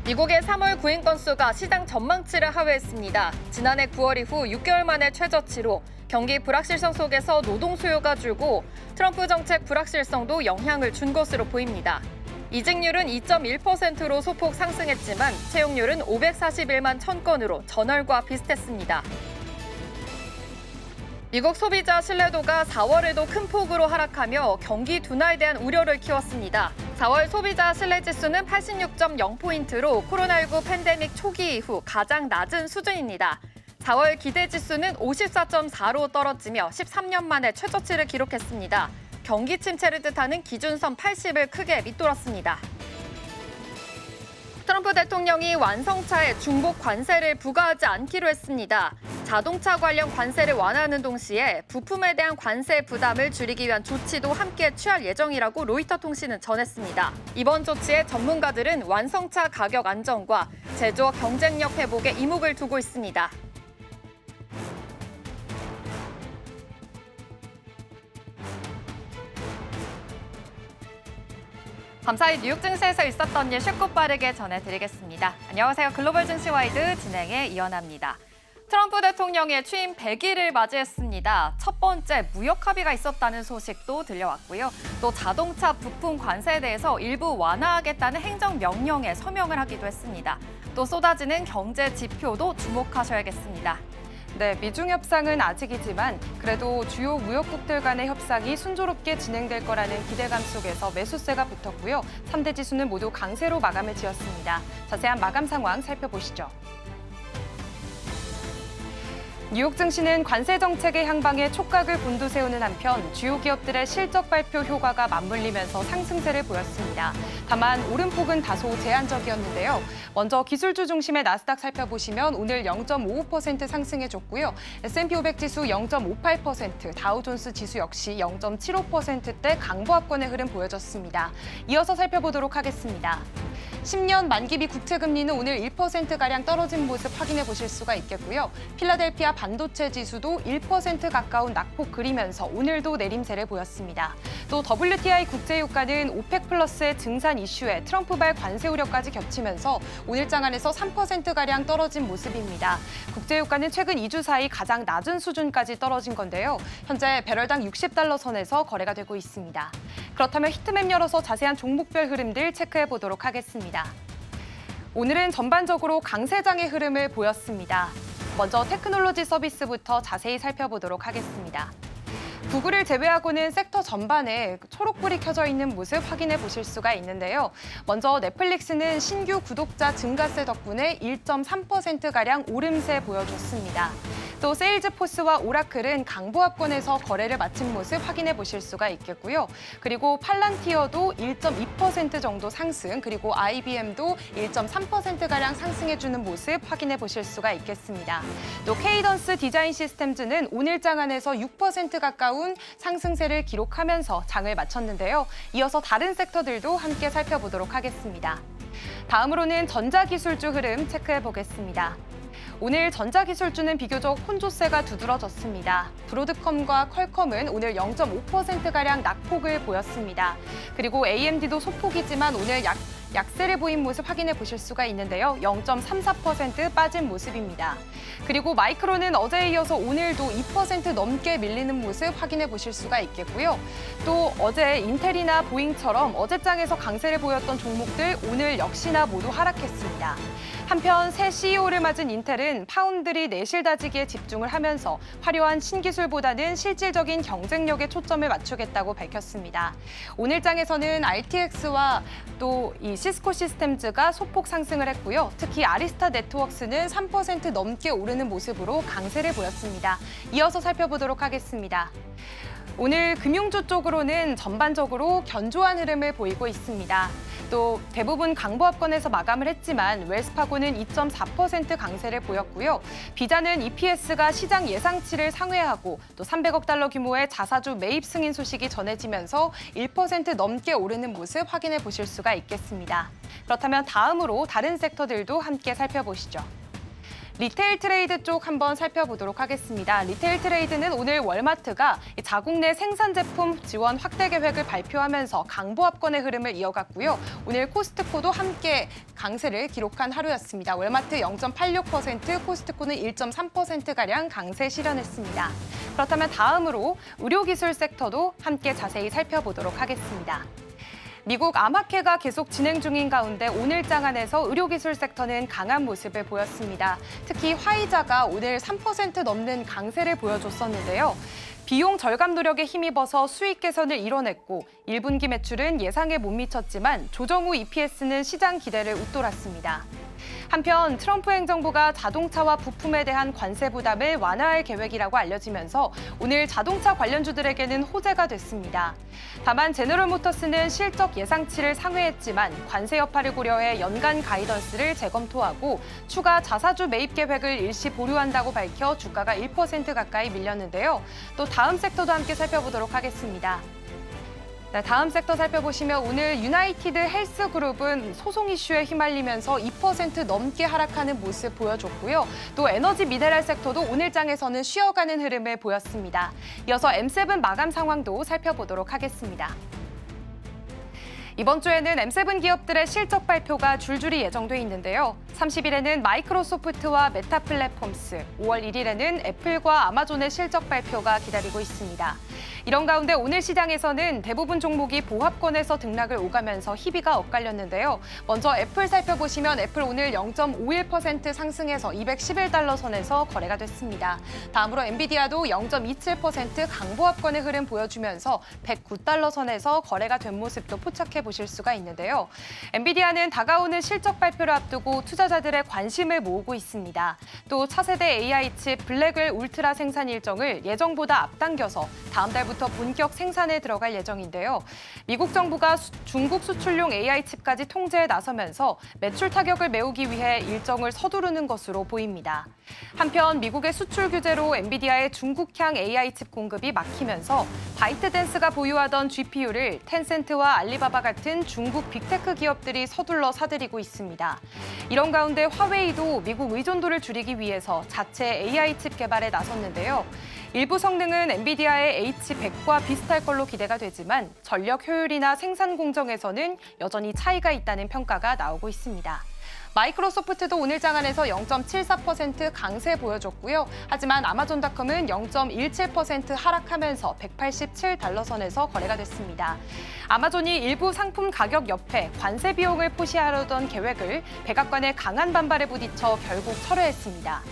미국의 3월 구인 건수가 시장 전망치를 하회했습니다. 지난해 9월 이후 6개월 만에 최저치로 경기 불확실성 속에서 노동 수요가 줄고 트럼프 정책 불확실성도 영향을 준 것으로 보입니다. 이직률은 2.1%로 소폭 상승했지만 채용률은 541만 1000건으로 전월과 비슷했습니다. 미국 소비자 신뢰도가 4월에도 큰 폭으로 하락하며 경기 둔화에 대한 우려를 키웠습니다. 4월 소비자 신뢰지수는 86.0포인트로 코로나19 팬데믹 초기 이후 가장 낮은 수준입니다. 4월 기대지수는 54.4로 떨어지며 13년 만에 최저치를 기록했습니다. 경기 침체를 뜻하는 기준선 80을 크게 밑돌았습니다. 트럼프 대통령이 완성차에 중복 관세를 부과하지 않기로 했습니다. 자동차 관련 관세를 완화하는 동시에 부품에 대한 관세 부담을 줄이기 위한 조치도 함께 취할 예정이라고 로이터 통신은 전했습니다. 이번 조치에 전문가들은 완성차 가격 안정과 제조업 경쟁력 회복에 이목을 두고 있습니다. 밤사이 뉴욕 증시에서 있었던 일 쉽고 빠르게 전해드리겠습니다. 안녕하세요. 글로벌 증시와이드 진행의 이연아입니다. 트럼프 대통령의 취임 100일을 맞이했습니다. 첫 번째 무역 합의가 있었다는 소식도 들려왔고요. 또 자동차 부품 관세에 대해서 일부 완화하겠다는 행정명령에 서명을 하기도 했습니다. 또 쏟아지는 경제 지표도 주목하셔야겠습니다. 네, 미중 협상은 아직이지만 그래도 주요 무역국들 간의 협상이 순조롭게 진행될 거라는 기대감 속에서 매수세가 붙었고요. 3대 지수는 모두 강세로 마감을 지었습니다. 자세한 마감 상황 살펴보시죠. 뉴욕 증시는 관세 정책의 향방에 촉각을 곤두세우는 한편 주요 기업들의 실적 발표 효과가 맞물리면서 상승세를 보였습니다. 다만 오름폭은 다소 제한적이었는데요. 먼저 기술주 중심의 나스닥 살펴보시면 오늘 0.55% 상승해줬고요. S&P 500 지수 0.58%, 다우존스 지수 역시 0.75%대 강보합권의 흐름 보여줬습니다. 이어서 살펴보도록 하겠습니다. 10년 만기비 국채금리는 오늘 1%가량 떨어진 모습 확인해 보실 수가 있겠고요. 필라델피아 반도체 지수도 1% 가까운 낙폭 그리면서 오늘도 내림세를 보였습니다. 또 WTI 국제유가는 오펙 플러스의 증산 이슈에 트럼프발 관세 우려까지 겹치면서 오늘장 안에서 3%가량 떨어진 모습입니다. 국제유가는 최근 2주 사이 가장 낮은 수준까지 떨어진 건데요. 현재 배럴당 60달러 선에서 거래가 되고 있습니다. 그렇다면 히트맵 열어서 자세한 종목별 흐름들 체크해 보도록 하겠습니다. 오늘은 전반적으로 강세장의 흐름을 보였습니다. 먼저 테크놀로지 서비스부터 자세히 살펴보도록 하겠습니다. 구글을 제외하고는 섹터 전반에 초록불이 켜져 있는 모습 확인해 보실 수가 있는데요. 먼저 넷플릭스는 신규 구독자 증가세 덕분에 1.3%가량 오름세 보여줬습니다. 또 세일즈포스와 오라클은 강보합권에서 거래를 마친 모습 확인해 보실 수가 있겠고요. 그리고 팔란티어도 1.2% 정도 상승, 그리고 IBM도 1.3%가량 상승해주는 모습 확인해 보실 수가 있겠습니다. 또 케이던스 디자인 시스템즈는 오늘장 안에서 6% 가까운 상승세를 기록하면서 장을 마쳤는데요. 이어서 다른 섹터들도 함께 살펴보도록 하겠습니다. 다음으로는 전자기술주 흐름 체크해 보겠습니다. 오늘 전자기술주는 비교적 혼조세가 두드러졌습니다. 브로드컴과 퀄컴은 오늘 0.5%가량 낙폭을 보였습니다. 그리고 AMD도 소폭이지만 오늘 약세를 보인 모습 확인해 보실 수가 있는데요. 0.34% 빠진 모습입니다. 그리고 마이크론은 어제에 이어서 오늘도 2% 넘게 밀리는 모습 확인해 보실 수가 있겠고요. 또 어제 인텔이나 보잉처럼 어제장에서 강세를 보였던 종목들 오늘 역시나 모두 하락했습니다. 한편 새 CEO를 맞은 인텔은 파운드리 내실 다지기에 집중을 하면서 화려한 신기술보다는 실질적인 경쟁력에 초점을 맞추겠다고 밝혔습니다. 오늘장에서는 RTX와 또 이 시스코 시스템즈가 소폭 상승을 했고요. 특히 아리스타 네트워크스는 3% 넘게 오르는 모습으로 강세를 보였습니다. 이어서 살펴보도록 하겠습니다. 오늘 금융주 쪽으로는 전반적으로 견조한 흐름을 보이고 있습니다. 또 대부분 강보합권에서 마감을 했지만 웰스파고는 2.4% 강세를 보였고요. 비자는 EPS가 시장 예상치를 상회하고 또 300억 달러 규모의 자사주 매입 승인 소식이 전해지면서 1% 넘게 오르는 모습 확인해 보실 수가 있겠습니다. 그렇다면 다음으로 다른 섹터들도 함께 살펴보시죠. 리테일 트레이드 쪽 한번 살펴보도록 하겠습니다. 리테일 트레이드는 오늘 월마트가 자국 내 생산 제품 지원 확대 계획을 발표하면서 강보합권의 흐름을 이어갔고요. 오늘 코스트코도 함께 강세를 기록한 하루였습니다. 월마트 0.86%, 코스트코는 1.3%가량 강세 실현했습니다. 그렇다면 다음으로 의료기술 섹터도 함께 자세히 살펴보도록 하겠습니다. 미국 암학회가 계속 진행 중인 가운데 오늘 장안에서 의료기술 섹터는 강한 모습을 보였습니다. 특히 화이자가 오늘 3% 넘는 강세를 보여줬었는데요. 비용 절감 노력에 힘입어서 수익 개선을 이뤄냈고 1분기 매출은 예상에 못 미쳤지만 조정 후 EPS는 시장 기대를 웃돌았습니다. 한편 트럼프 행정부가 자동차와 부품에 대한 관세 부담을 완화할 계획이라고 알려지면서 오늘 자동차 관련주들에게는 호재가 됐습니다. 다만 제너럴모터스는 실적 예상치를 상회했지만 관세 여파를 고려해 연간 가이던스를 재검토하고 추가 자사주 매입 계획을 일시 보류한다고 밝혀 주가가 1% 가까이 밀렸는데요. 또 다음 섹터도 함께 살펴보도록 하겠습니다. 네, 다음 섹터 살펴보시면 오늘 유나이티드 헬스그룹은 소송 이슈에 휘말리면서 2% 넘게 하락하는 모습 보여줬고요. 또 에너지 미네랄 섹터도 오늘 장에서는 쉬어가는 흐름을 보였습니다. 이어서 M7 마감 상황도 살펴보도록 하겠습니다. 이번 주에는 M7 기업들의 실적 발표가 줄줄이 예정돼 있는데요. 30일에는 마이크로소프트와 메타 플랫폼스, 5월 1일에는 애플과 아마존의 실적 발표가 기다리고 있습니다. 이런 가운데 오늘 시장에서는 대부분 종목이 보합권에서 등락을 오가면서 희비가 엇갈렸는데요. 먼저 애플 살펴보시면 애플 오늘 0.51% 상승해서 211달러 선에서 거래가 됐습니다. 다음으로 엔비디아도 0.27% 강보합권의 흐름 보여주면서 109달러 선에서 거래가 된 모습도 포착해 보실 수가 있는데요. 엔비디아는 다가오는 실적 발표를 앞두고 투자자들의 관심을 모으고 있습니다. 또 차세대 AI 칩 블랙웰 울트라 생산 일정을 예정보다 앞당겨서 다음 달부터 본격 생산에 들어갈 예정인데요. 미국 정부가 중국 수출용 AI 칩까지 통제에 나서면서 매출 타격을 메우기 위해 일정을 서두르는 것으로 보입니다. 한편 미국의 수출 규제로 엔비디아의 중국향 AI 칩 공급이 막히면서 바이트댄스가 보유하던 GPU를 텐센트와 알리바바 같은 중국 빅테크 기업들이 서둘러 사들이고 있습니다. 이런 가운데 화웨이도 미국 의존도를 줄이기 위해서 자체 AI 칩 개발에 나섰는데요. 일부 성능은 엔비디아의 H100과 비슷할 걸로 기대가 되지만 전력 효율이나 생산 공정에서는 여전히 차이가 있다는 평가가 나오고 있습니다. 마이크로소프트도 오늘 장안에서 0.74% 강세 보여줬고요. 하지만 아마존닷컴은 0.17% 하락하면서 187달러 선에서 거래가 됐습니다. 아마존이 일부 상품 가격 옆에 관세 비용을 포시하려던 계획을 백악관의 강한 반발에 부딪혀 결국 철회했습니다.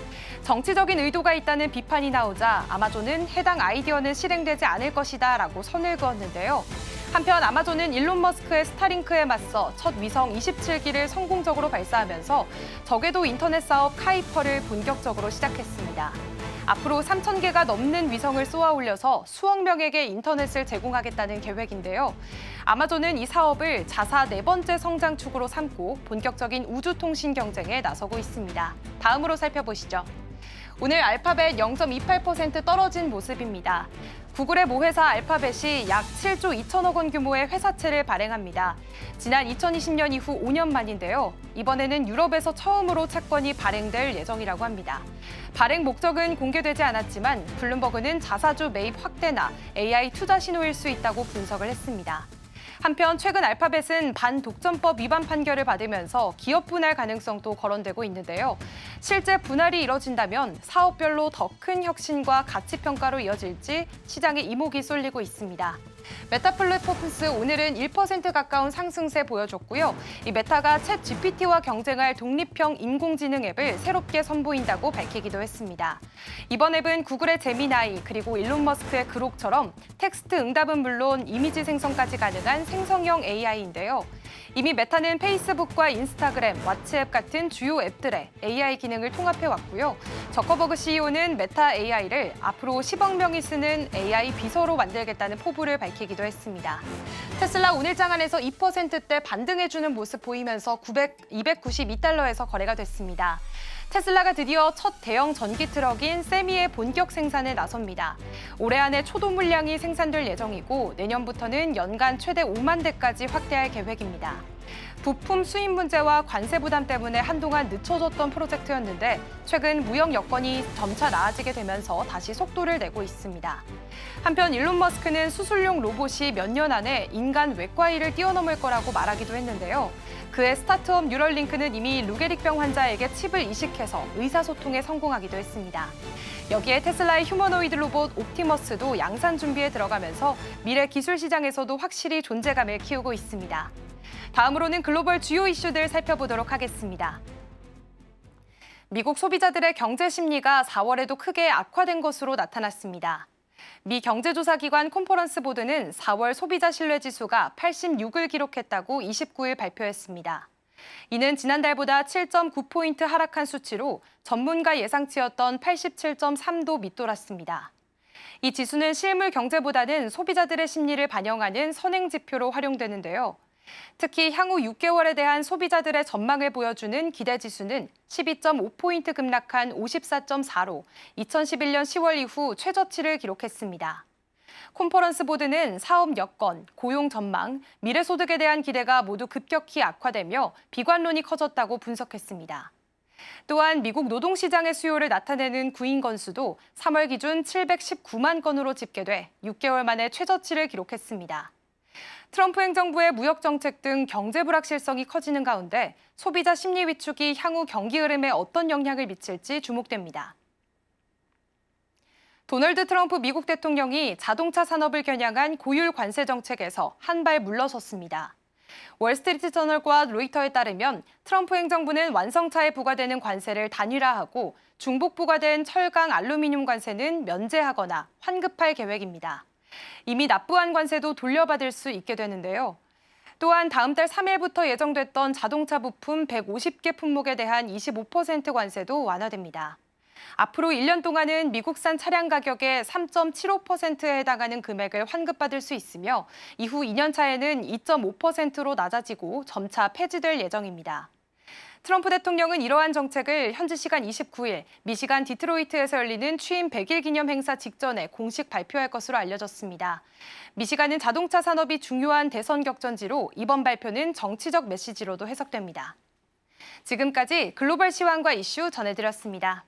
정치적인 의도가 있다는 비판이 나오자 아마존은 해당 아이디어는 실행되지 않을 것이다 라고 선을 그었는데요. 한편 아마존은 일론 머스크의 스타링크에 맞서 첫 위성 27기를 성공적으로 발사하면서 저궤도 인터넷 사업 카이퍼를 본격적으로 시작했습니다. 앞으로 3,000개가 넘는 위성을 쏘아 올려서 수억 명에게 인터넷을 제공하겠다는 계획인데요. 아마존은 이 사업을 자사 네 번째 성장축으로 삼고 본격적인 우주통신 경쟁에 나서고 있습니다. 다음으로 살펴보시죠. 오늘 알파벳 0.28% 떨어진 모습입니다. 구글의 모회사 알파벳이 약 7조 2천억 원 규모의 회사채를 발행합니다. 지난 2020년 이후 5년 만인데요. 이번에는 유럽에서 처음으로 채권이 발행될 예정이라고 합니다. 발행 목적은 공개되지 않았지만 블룸버그는 자사주 매입 확대나 AI 투자 신호일 수 있다고 분석을 했습니다. 한편 최근 알파벳은 반독점법 위반 판결을 받으면서 기업 분할 가능성도 거론되고 있는데요. 실제 분할이 이뤄진다면 사업별로 더 큰 혁신과 가치 평가로 이어질지 시장에 이목이 쏠리고 있습니다. 메타 플랫폼스 오늘은 1% 가까운 상승세 보여줬고요. 이 메타가 챗 GPT와 경쟁할 독립형 인공지능 앱을 새롭게 선보인다고 밝히기도 했습니다. 이번 앱은 구글의 제미나이 그리고 일론 머스크의 그록처럼 텍스트 응답은 물론 이미지 생성까지 가능한 생성형 AI인데요. 이미 메타는 페이스북과 인스타그램, 왓츠앱 같은 주요 앱들의 AI 기능을 통합해왔고요. 저커버그 CEO는 메타 AI를 앞으로 10억 명이 쓰는 AI 비서로 만들겠다는 포부를 밝히기도 했습니다. 테슬라 오늘 장안에서 2%대 반등해주는 모습 보이면서 292달러에서 거래가 됐습니다. 테슬라가 드디어 첫 대형 전기 트럭인 세미의 본격 생산에 나섭니다. 올해 안에 초도 물량이 생산될 예정이고 내년부터는 연간 최대 5만 대까지 확대할 계획입니다. 부품 수입 문제와 관세 부담 때문에 한동안 늦춰졌던 프로젝트였는데 최근 무역 여건이 점차 나아지게 되면서 다시 속도를 내고 있습니다. 한편 일론 머스크는 수술용 로봇이 몇 년 안에 인간 외과의를 뛰어넘을 거라고 말하기도 했는데요. 그의 스타트업 뉴럴링크는 이미 루게릭병 환자에게 칩을 이식해서 의사소통에 성공하기도 했습니다. 여기에 테슬라의 휴머노이드 로봇 옵티머스도 양산 준비에 들어가면서 미래 기술 시장에서도 확실히 존재감을 키우고 있습니다. 다음으로는 글로벌 주요 이슈들 살펴보도록 하겠습니다. 미국 소비자들의 경제 심리가 4월에도 크게 악화된 것으로 나타났습니다. 미 경제조사기관 컨퍼런스 보드는 4월 소비자 신뢰 지수가 86을 기록했다고 29일 발표했습니다. 이는 지난달보다 7.9포인트 하락한 수치로 전문가 예상치였던 87.3도 밑돌았습니다. 이 지수는 실물 경제보다는 소비자들의 심리를 반영하는 선행 지표로 활용되는데요. 특히 향후 6개월에 대한 소비자들의 전망을 보여주는 기대 지수는 12.5포인트 급락한 54.4로 2011년 10월 이후 최저치를 기록했습니다. 컨퍼런스 보드는 사업 여건, 고용 전망, 미래 소득에 대한 기대가 모두 급격히 악화되며 비관론이 커졌다고 분석했습니다. 또한 미국 노동시장의 수요를 나타내는 구인 건수도 3월 기준 719만 건으로 집계돼 6개월 만에 최저치를 기록했습니다. 트럼프 행정부의 무역 정책 등 경제 불확실성이 커지는 가운데 소비자 심리 위축이 향후 경기 흐름에 어떤 영향을 미칠지 주목됩니다. 도널드 트럼프 미국 대통령이 자동차 산업을 겨냥한 고율 관세 정책에서 한 발 물러섰습니다. 월스트리트저널과 로이터에 따르면 트럼프 행정부는 완성차에 부과되는 관세를 단일화하고 중복 부과된 철강, 알루미늄 관세는 면제하거나 환급할 계획입니다. 이미 납부한 관세도 돌려받을 수 있게 되는데요. 또한 다음 달 3일부터 예정됐던 자동차 부품 150개 품목에 대한 25% 관세도 완화됩니다. 앞으로 1년 동안은 미국산 차량 가격의 3.75%에 해당하는 금액을 환급받을 수 있으며 이후 2년 차에는 2.5%로 낮아지고 점차 폐지될 예정입니다. 트럼프 대통령은 이러한 정책을 현지 시간 29일 미시간 디트로이트에서 열리는 취임 100일 기념 행사 직전에 공식 발표할 것으로 알려졌습니다. 미시간은 자동차 산업이 중요한 대선 격전지로 이번 발표는 정치적 메시지로도 해석됩니다. 지금까지 글로벌 시황과 이슈 전해드렸습니다.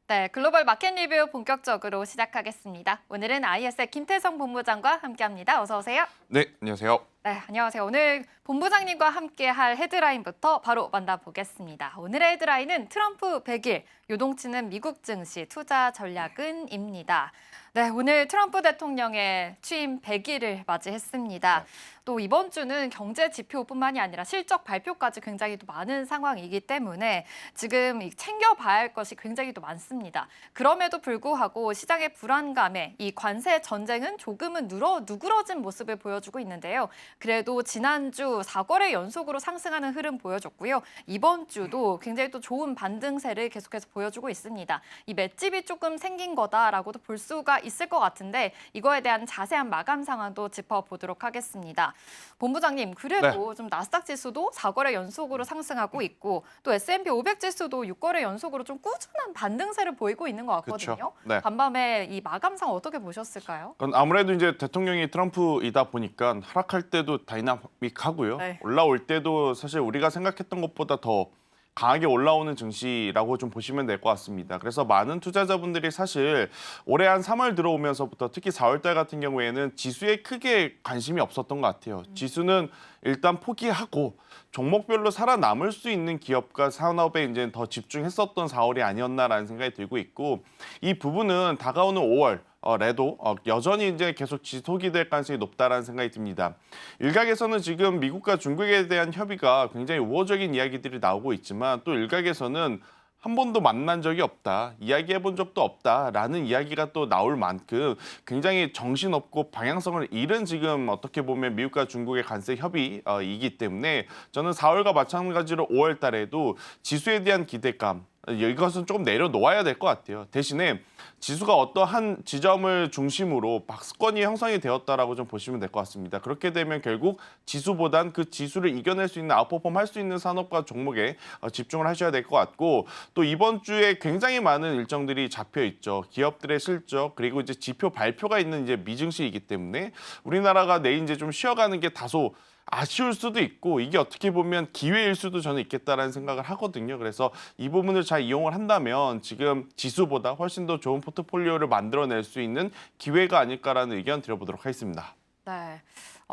네, 글로벌 마켓 리뷰 본격적으로 시작하겠습니다. 오늘은 IS의 김태성 본부장과 함께합니다. 어서 오세요. 네, 안녕하세요. 네, 안녕하세요. 오늘 본부장님과 함께할 헤드라인부터 바로 만나보겠습니다. 오늘의 헤드라인은 트럼프 100일 요동치는 미국 증시 투자 전략은입니다. 네, 오늘 트럼프 대통령의 취임 100일을 맞이했습니다. 또 이번 주는 경제 지표뿐만이 아니라 실적 발표까지 굉장히 또 많은 상황이기 때문에 지금 챙겨봐야 할 것이 굉장히 또 많습니다. 그럼에도 불구하고 시장의 불안감에 이 관세 전쟁은 조금은 누그러진 모습을 보여주고 있는데요. 그래도 지난주 4거래 연속으로 상승하는 흐름 보여줬고요. 이번 주도 굉장히 또 좋은 반등세를 계속해서 보여주고 있습니다. 이 맷집이 조금 생긴 거다라고도 볼 수가 있을 것 같은데 이거에 대한 자세한 마감 상황도 짚어보도록 하겠습니다. 본부장님, 그래도 좀 나스닥 지수도 4거래 연속으로 상승하고 있고 또 S&P 500 지수도 6거래 연속으로 좀 꾸준한 반등세를 보이고 있는 것 같거든요. 그쵸. 네. 간밤에 이 마감상 어떻게 보셨을까요? 아무래도 이제 대통령이 트럼프이다 보니까 하락할 때도 다이나믹하고요. 네. 올라올 때도 사실 우리가 생각했던 것보다 더 강하게 올라오는 증시라고 좀 보시면 될 것 같습니다. 그래서 많은 투자자분들이 사실 올해 한 3월 들어오면서부터 특히 4월 달 같은 경우에는 지수에 크게 관심이 없었던 것 같아요. 지수는 일단 포기하고 종목별로 살아남을 수 있는 기업과 산업에 이제 더 집중했었던 4월이 아니었나라는 생각이 들고 있고 이 부분은 다가오는 5월 레도 여전히 이제 계속 지속이 될 가능성이 높다라는 생각이 듭니다. 일각에서는 지금 미국과 중국에 대한 협의가 굉장히 우호적인 이야기들이 나오고 있지만 또 일각에서는 한 번도 만난 적이 없다, 이야기해본 적도 없다라는 이야기가 또 나올 만큼 굉장히 정신없고 방향성을 잃은 지금 어떻게 보면 미국과 중국의 관세 협의이기 때문에 저는 4월과 마찬가지로 5월 달에도 지수에 대한 기대감 이것은 조금 내려놓아야 될 것 같아요. 대신에 지수가 어떠한 지점을 중심으로 박스권이 형성이 되었다라고 좀 보시면 될 것 같습니다. 그렇게 되면 결국 지수보단 그 지수를 이겨낼 수 있는 아웃퍼폼 할 수 있는 산업과 종목에 집중을 하셔야 될 것 같고 또 이번 주에 굉장히 많은 일정들이 잡혀 있죠. 기업들의 실적 그리고 이제 지표 발표가 있는 이제 미증시이기 때문에 우리나라가 내일 이제 좀 쉬어가는 게 다소 아쉬울 수도 있고 이게 어떻게 보면 기회일 수도 저는 있겠다라는 생각을 하거든요. 그래서 이 부분을 잘 이용을 한다면 지금 지수보다 훨씬 더 좋은 포트폴리오를 만들어낼 수 있는 기회가 아닐까라는 의견 드려보도록 하겠습니다. 네.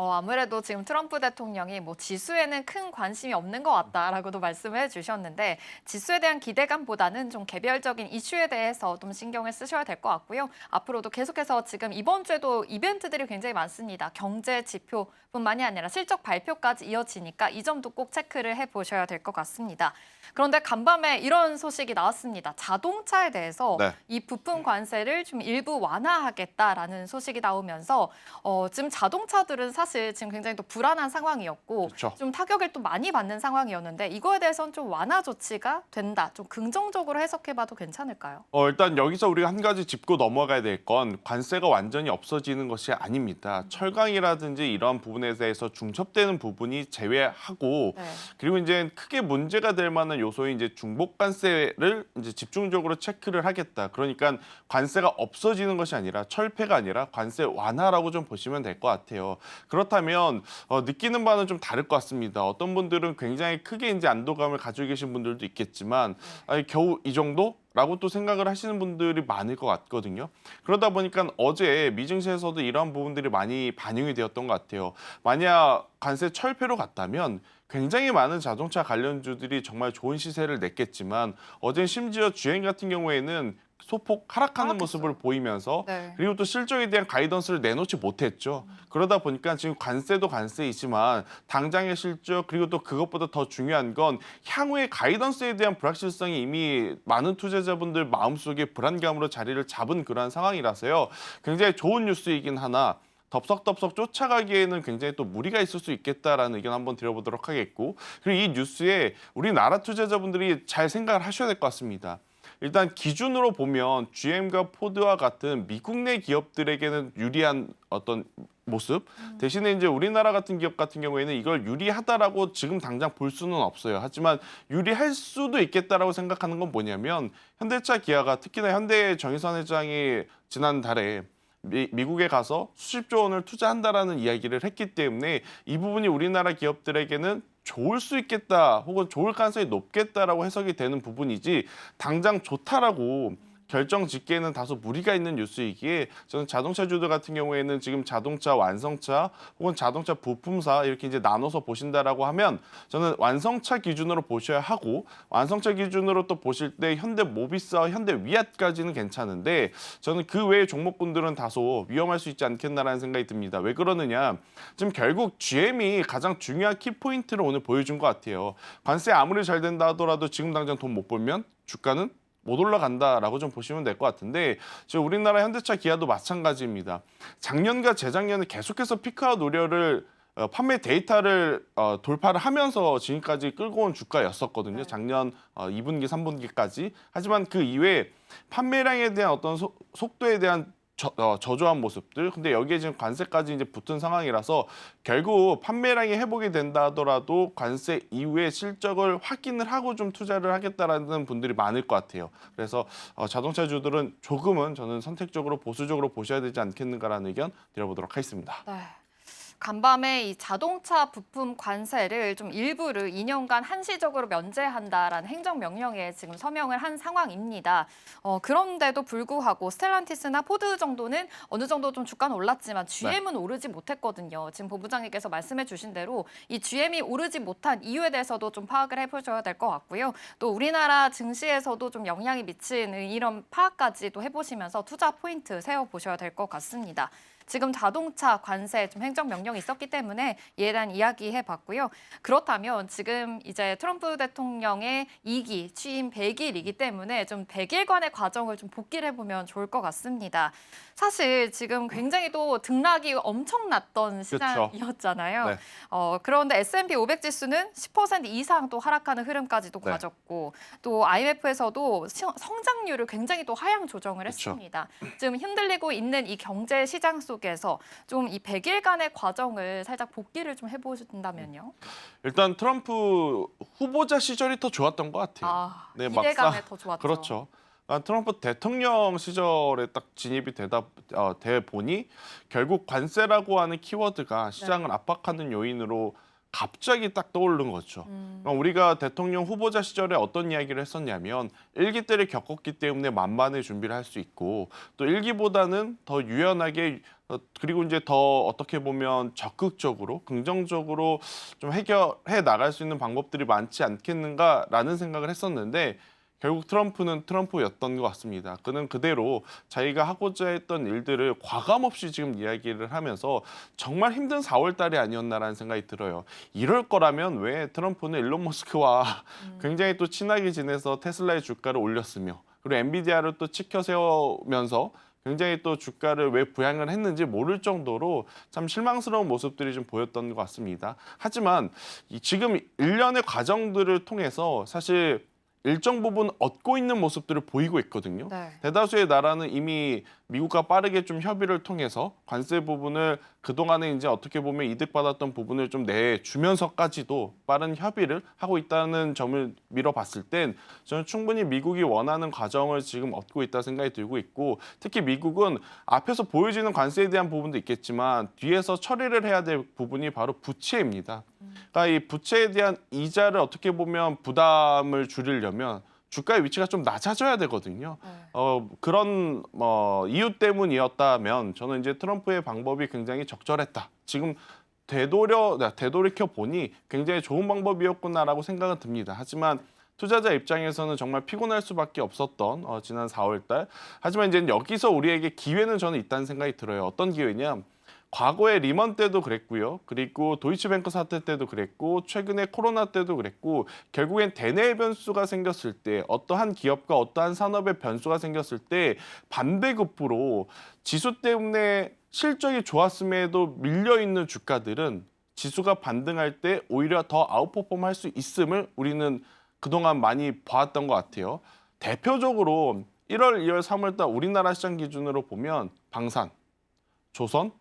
아무래도 지금 트럼프 대통령이 뭐 지수에는 큰 관심이 없는 것 같다라고도 말씀을 해주셨는데 지수에 대한 기대감보다는 좀 개별적인 이슈에 대해서 좀 신경을 쓰셔야 될 것 같고요. 앞으로도 계속해서 지금 이번 주에도 이벤트들이 굉장히 많습니다. 경제 지표뿐만이 아니라 실적 발표까지 이어지니까 이 점도 꼭 체크를 해보셔야 될 것 같습니다. 그런데 간밤에 이런 소식이 나왔습니다. 자동차에 대해서 이 부품 관세를 좀 일부 완화하겠다라는 소식이 나오면서 지금 자동차들은 사실 지금 굉장히 또 불안한 상황이었고 그렇죠. 좀 타격을 또 많이 받는 상황이었는데 이거에 대해서는 좀 완화 조치가 된다. 좀 긍정적으로 해석해봐도 괜찮을까요? 일단 여기서 우리가 한 가지 짚고 넘어가야 될 건 관세가 완전히 없어지는 것이 아닙니다. 철강이라든지 이런 부분에 대해서 중첩되는 부분이 제외하고 그리고 이제 크게 문제가 될 만한 요소인 이제 중복 관세를 이제 집중적으로 체크를 하겠다. 그러니까 관세가 없어지는 것이 아니라 철폐가 아니라 관세 완화라고 좀 보시면 될 것 같아요. 그렇다면 느끼는 바는 좀 다를 것 같습니다. 어떤 분들은 굉장히 크게 이제 안도감을 가지고 계신 분들도 있겠지만 아니, 겨우 이 정도? 라고 또 생각을 하시는 분들이 많을 것 같거든요. 그러다 보니까 어제 미증시에서도 이런 부분들이 많이 반영이 되었던 것 같아요. 만약 관세 철폐로 갔다면 굉장히 많은 자동차 관련주들이 정말 좋은 시세를 냈겠지만 어제 심지어 GM 같은 경우에는 소폭 하락하는 모습을 보이면서 그리고 또 실적에 대한 가이던스를 내놓지 못했죠. 그러다 보니까 지금 관세도 관세이지만 당장의 실적 그리고 또 그것보다 더 중요한 건 향후의 가이던스에 대한 불확실성이 이미 많은 투자자분들 마음속에 불안감으로 자리를 잡은 그러한 상황이라서요. 굉장히 좋은 뉴스이긴 하나 덥석덥석 쫓아가기에는 굉장히 또 무리가 있을 수 있겠다라는 의견 한번 드려보도록 하겠고 그리고 이 뉴스에 우리나라 투자자분들이 잘 생각을 하셔야 될 것 같습니다. 일단 기준으로 보면 GM과 포드와 같은 미국 내 기업들에게는 유리한 어떤 모습 대신에 이제 우리나라 같은 기업 같은 경우에는 이걸 유리하다라고 지금 당장 볼 수는 없어요. 하지만 유리할 수도 있겠다라고 생각하는 건 뭐냐면 현대차 기아가 특히나 현대 정의선 회장이 지난달에 미국에 가서 수십조 원을 투자한다라는 이야기를 했기 때문에 이 부분이 우리나라 기업들에게는 좋을 수 있겠다 혹은 좋을 가능성이 높겠다라고 해석이 되는 부분이지 당장 좋다라고 결정 짓기에는 다소 무리가 있는 뉴스이기에 저는 자동차주들 같은 경우에는 지금 자동차 완성차 혹은 자동차 부품사 이렇게 이제 나눠서 보신다라고 하면 저는 완성차 기준으로 보셔야 하고 완성차 기준으로 또 보실 때 현대모비스와 현대위아트까지는 괜찮은데 저는 그 외의 종목군들은 다소 위험할 수 있지 않겠나라는 생각이 듭니다. 왜 그러느냐? 지금 결국 GM이 가장 중요한 키포인트를 오늘 보여준 것 같아요. 관세 아무리 잘 된다 하더라도 지금 당장 돈 못 벌면 주가는 못 올라간다라고 좀 보시면 될 것 같은데 지금 우리나라 현대차, 기아도 마찬가지입니다. 작년과 재작년에 계속해서 피크아웃 우려를 판매 데이터를 돌파를 하면서 지금까지 끌고 온 주가였었거든요. 작년 2분기, 3분기까지. 하지만 그 이외에 판매량에 대한 어떤 속도에 대한 저조한 모습들. 근데 여기에 지금 관세까지 이제 붙은 상황이라서 결국 판매량이 회복이 된다 하더라도 관세 이후에 실적을 확인을 하고 좀 투자를 하겠다라는 분들이 많을 것 같아요. 그래서 자동차주들은 조금은 저는 선택적으로 보수적으로 보셔야 되지 않겠는가라는 의견 드려보도록 하겠습니다. 네. 간밤에 이 자동차 부품 관세를 좀 일부를 2년간 한시적으로 면제한다라는 행정명령에 지금 서명을 한 상황입니다. 그런데도 불구하고 스텔란티스나 포드 정도는 어느 정도 좀 주가는 올랐지만 GM은 오르지 못했거든요. 지금 본부장님께서 말씀해 주신 대로 이 GM이 오르지 못한 이유에 대해서도 좀 파악을 해보셔야 될 것 같고요. 또 우리나라 증시에서도 좀 영향이 미치는 이런 파악까지도 해보시면서 투자 포인트 세워보셔야 될 것 같습니다. 지금 자동차 관세 좀 행정명령이 있었기 때문에 이에 대한 이야기 해봤고요. 그렇다면 지금 이제 트럼프 대통령의 2기 취임 100일이기 때문에 좀 100일간의 과정을 좀 복기를 해보면 좋을 것 같습니다. 사실 지금 굉장히 또 등락이 엄청났던 시장이었잖아요. 네. 그런데 S&P 500 지수는 10% 이상 또 하락하는 흐름까지도 가졌고 또 IMF에서도 성장률을 굉장히 또 하향 조정을 했습니다. 지금 흔들리고 있는 이 경제 시장 속에서 좀 이 100일간의 과정을 살짝 복기를 좀 해보신다면요. 일단 트럼프 후보자 시절이 더 좋았던 것 같아요. 네, 기대감에 더 좋았죠. 그렇죠. 트럼프 대통령 시절에 딱 진입이 돼 보니 결국 관세라고 하는 키워드가 시장을 압박하는 요인으로 갑자기 딱 떠오른 거죠. 우리가 대통령 후보자 시절에 어떤 이야기를 했었냐면 1기 때를 겪었기 때문에 만반의 준비를 할 수 있고 또 1기보다는 더 유연하게 그리고 이제 더 어떻게 보면 적극적으로 긍정적으로 좀 해결해 나갈 수 있는 방법들이 많지 않겠는가라는 생각을 했었는데 결국 트럼프는 트럼프였던 것 같습니다. 그는 그대로 자기가 하고자 했던 일들을 과감 없이 지금 이야기를 하면서 정말 힘든 4월 달이 아니었나라는 생각이 들어요. 이럴 거라면 왜 트럼프는 일론 머스크와 굉장히 또 친하게 지내서 테슬라의 주가를 올렸으며 그리고 엔비디아를 또 치켜 세우면서 굉장히 또 주가를 왜 부양을 했는지 모를 정도로 참 실망스러운 모습들이 좀 보였던 것 같습니다. 하지만 지금 일련의 과정들을 통해서 사실 일정 부분 얻고 있는 모습들을 보이고 있거든요. 대다수의 나라는 이미 미국과 빠르게 좀 협의를 통해서 관세 부분을 그동안에 이제 어떻게 보면 이득받았던 부분을 좀 내주면서까지도 빠른 협의를 하고 있다는 점을 미뤄봤을 땐 저는 충분히 미국이 원하는 과정을 지금 얻고 있다 생각이 들고 있고 특히 미국은 앞에서 보여지는 관세에 대한 부분도 있겠지만 뒤에서 처리를 해야 될 부분이 바로 부채입니다. 그러니까 이 부채에 대한 이자를 어떻게 보면 부담을 줄이려면 주가의 위치가 좀 낮아져야 되거든요. 그런 이유 때문이었다면 저는 이제 트럼프의 방법이 굉장히 적절했다. 지금 되돌이켜 보니 굉장히 좋은 방법이었구나라고 생각은 듭니다. 하지만 투자자 입장에서는 정말 피곤할 수밖에 없었던 지난 4월 달. 하지만 이제 여기서 우리에게 기회는 저는 있다는 생각이 들어요. 어떤 기회냐? 과거에 리먼 때도 그랬고요. 그리고 도이치뱅크 사태 때도 그랬고 최근에 코로나 때도 그랬고 결국엔 대내의 변수가 생겼을 때 어떠한 기업과 어떠한 산업의 변수가 생겼을 때 반대급부로 지수 때문에 실적이 좋았음에도 밀려있는 주가들은 지수가 반등할 때 오히려 더 아웃퍼폼 할 수 있음을 우리는 그동안 많이 봐왔던 것 같아요. 대표적으로 1월, 2월, 3월 달 우리나라 시장 기준으로 보면 방산, 조선,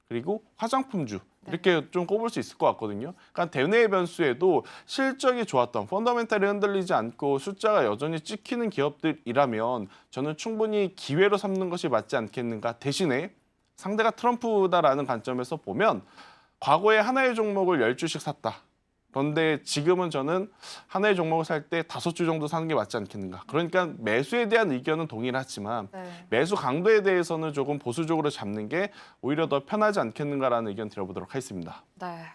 그리고 화장품주 이렇게 좀 꼽을 수 있을 것 같거든요. 그러니까 대내의 변수에도 실적이 좋았던 펀더멘탈이 흔들리지 않고 숫자가 여전히 찍히는 기업들이라면 저는 충분히 기회로 삼는 것이 맞지 않겠는가. 대신에 상대가 트럼프다라는 관점에서 보면 과거에 하나의 종목을 10주씩 샀다. 그런데 지금은 저는 하나의 종목을 살 때 5주 정도 사는 게 맞지 않겠는가. 그러니까 매수에 대한 의견은 동일하지만 매수 강도에 대해서는 조금 보수적으로 잡는 게 오히려 더 편하지 않겠는가라는 의견 드려보도록 하겠습니다. 네.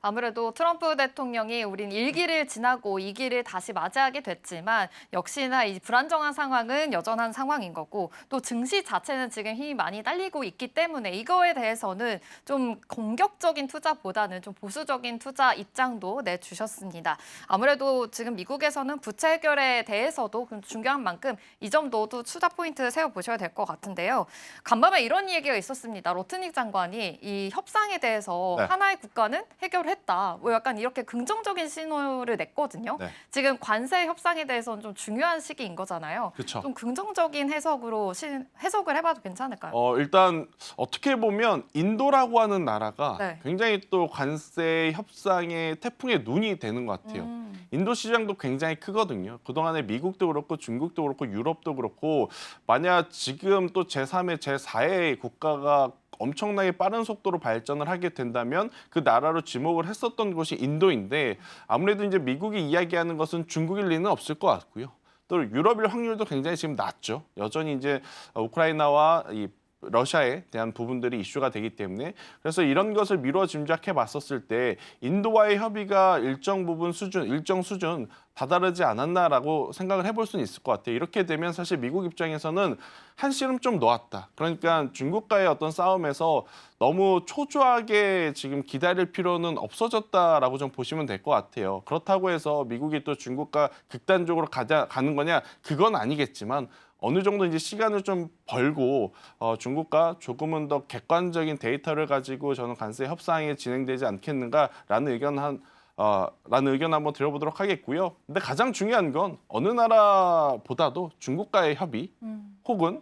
아무래도 트럼프 대통령이 우린 1기를 지나고 2기를 다시 맞이하게 됐지만 역시나 이 불안정한 상황은 여전한 상황인 거고 또 증시 자체는 지금 힘이 많이 딸리고 있기 때문에 이거에 대해서는 좀 공격적인 투자보다는 좀 보수적인 투자 입장도 내주셨습니다. 아무래도 지금 미국에서는 부채 해결에 대해서도 중요한 만큼 이 점도도 투자 포인트 세워보셔야 될 것 같은데요. 간밤에 이런 얘기가 있었습니다. 로트닉 장관이 이 협상에 대해서 네. 하나의 국가는 해결을 했다. 뭐 약간 이렇게 긍정적인 신호를 냈거든요. 네. 지금 관세 협상에 대해서는 좀 중요한 시기인 거잖아요. 그렇죠. 좀 긍정적인 해석으로 해석을 해봐도 괜찮을까요? 일단 어떻게 보면 인도라고 하는 나라가 네. 굉장히 또 관세 협상의 태풍의 눈이 되는 것 같아요. 인도 시장도 굉장히 크거든요. 그동안에 미국도 그렇고 중국도 그렇고 유럽도 그렇고 만약 지금 또 제3의 제4의 국가가 엄청나게 빠른 속도로 발전을 하게 된다면 그 나라로 지목을 했었던 곳이 인도인데 아무래도 이제 미국이 이야기하는 것은 중국일 리는 없을 것 같고요. 또 유럽일 확률도 굉장히 지금 낮죠. 여전히 이제 우크라이나와 이 러시아에 대한 부분들이 이슈가 되기 때문에 그래서 이런 것을 미뤄 짐작해 봤었을 때 인도와의 협의가 일정 수준 다다르지 않았나라고 생각을 해볼 수는 있을 것 같아요. 이렇게 되면 사실 미국 입장에서는 한시름 좀 놓았다. 그러니까 중국과의 어떤 싸움에서 너무 초조하게 지금 기다릴 필요는 없어졌다라고 좀 보시면 될 것 같아요. 그렇다고 해서 미국이 또 중국과 극단적으로 가는 거냐? 그건 아니겠지만 어느 정도 이제 시간을 좀 벌고 중국과 조금은 더 객관적인 데이터를 가지고 저는 관세 협상이 진행되지 않겠는가라는 의견 한번 드려보도록 하겠고요. 근데 가장 중요한 건 어느 나라보다도 중국과의 협의 혹은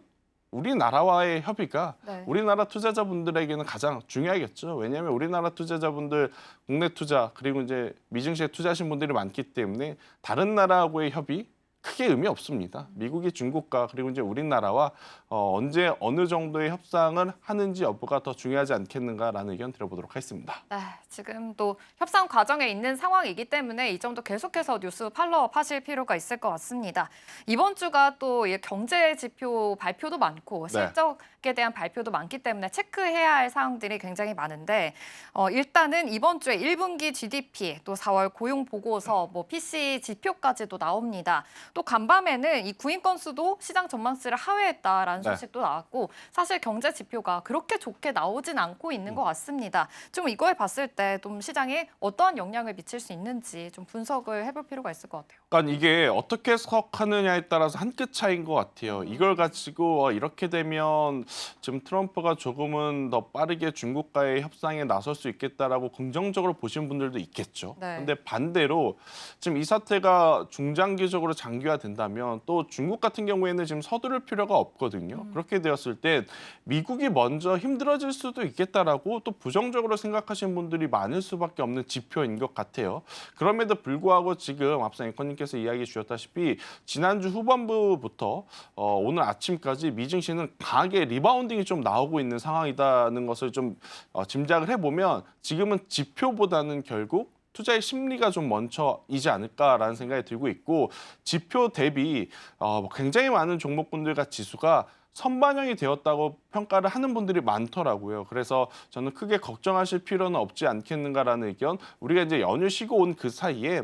우리나라와의 협의가 네. 우리나라 투자자분들에게는 가장 중요하겠죠. 왜냐하면 우리나라 투자자분들 국내 투자 그리고 이제 미증시에 투자하신 분들이 많기 때문에 다른 나라하고의 협의 크게 의미 없습니다. 미국이 중국과 그리고 이제 우리나라와 언제 어느 정도의 협상을 하는지 여부가 더 중요하지 않겠는가라는 의견 드려보도록 하겠습니다. 네, 지금 또 협상 과정에 있는 상황이기 때문에 이 점도 계속해서 뉴스 팔로업 하실 필요가 있을 것 같습니다. 이번 주가 또 경제 지표 발표도 많고 실적에 대한 발표도 많기 때문에 체크해야 할 사항들이 굉장히 많은데 일단은 이번 주에 1분기 GDP, 또 4월 고용 보고서, 뭐 PC 지표까지도 나옵니다. 또 간밤에는 이 구인 건수도 시장 전망치를 하회했다라는 소식도 나왔고 사실 경제 지표가 그렇게 좋게 나오진 않고 있는 것 같습니다. 좀 이거에 봤을 때 좀 시장에 어떠한 영향을 미칠 수 있는지 좀 분석을 해볼 필요가 있을 것 같아요. 그러니까 이게 어떻게 해석하느냐에 따라서 한 끗 차이인 것 같아요. 이걸 가지고 이렇게 되면 지금 트럼프가 조금은 더 빠르게 중국과의 협상에 나설 수 있겠다라고 긍정적으로 보신 분들도 있겠죠. 그런데 반대로 지금 이 사태가 중장기적으로 장기화된다면 또 중국 같은 경우에는 지금 서두를 필요가 없거든요. 그렇게 되었을 때 미국이 먼저 힘들어질 수도 있겠다라고 또 부정적으로 생각하시는 분들이 많을 수밖에 없는 지표인 것 같아요. 그럼에도 불구하고 지금 앞서 앵커님께서 이야기 주셨다시피 지난주 후반부부터 오늘 아침까지 미증시는 강하게 리바운딩이 좀 나오고 있는 상황이라는 것을 좀 짐작을 해보면 지금은 지표보다는 결국 투자의 심리가 좀 먼저이지 않을까라는 생각이 들고 있고 지표 대비 굉장히 많은 종목군들과 지수가 선반영이 되었다고 평가를 하는 분들이 많더라고요. 그래서 저는 크게 걱정하실 필요는 없지 않겠는가라는 의견. 우리가 이제 연휴 쉬고 온 그 사이에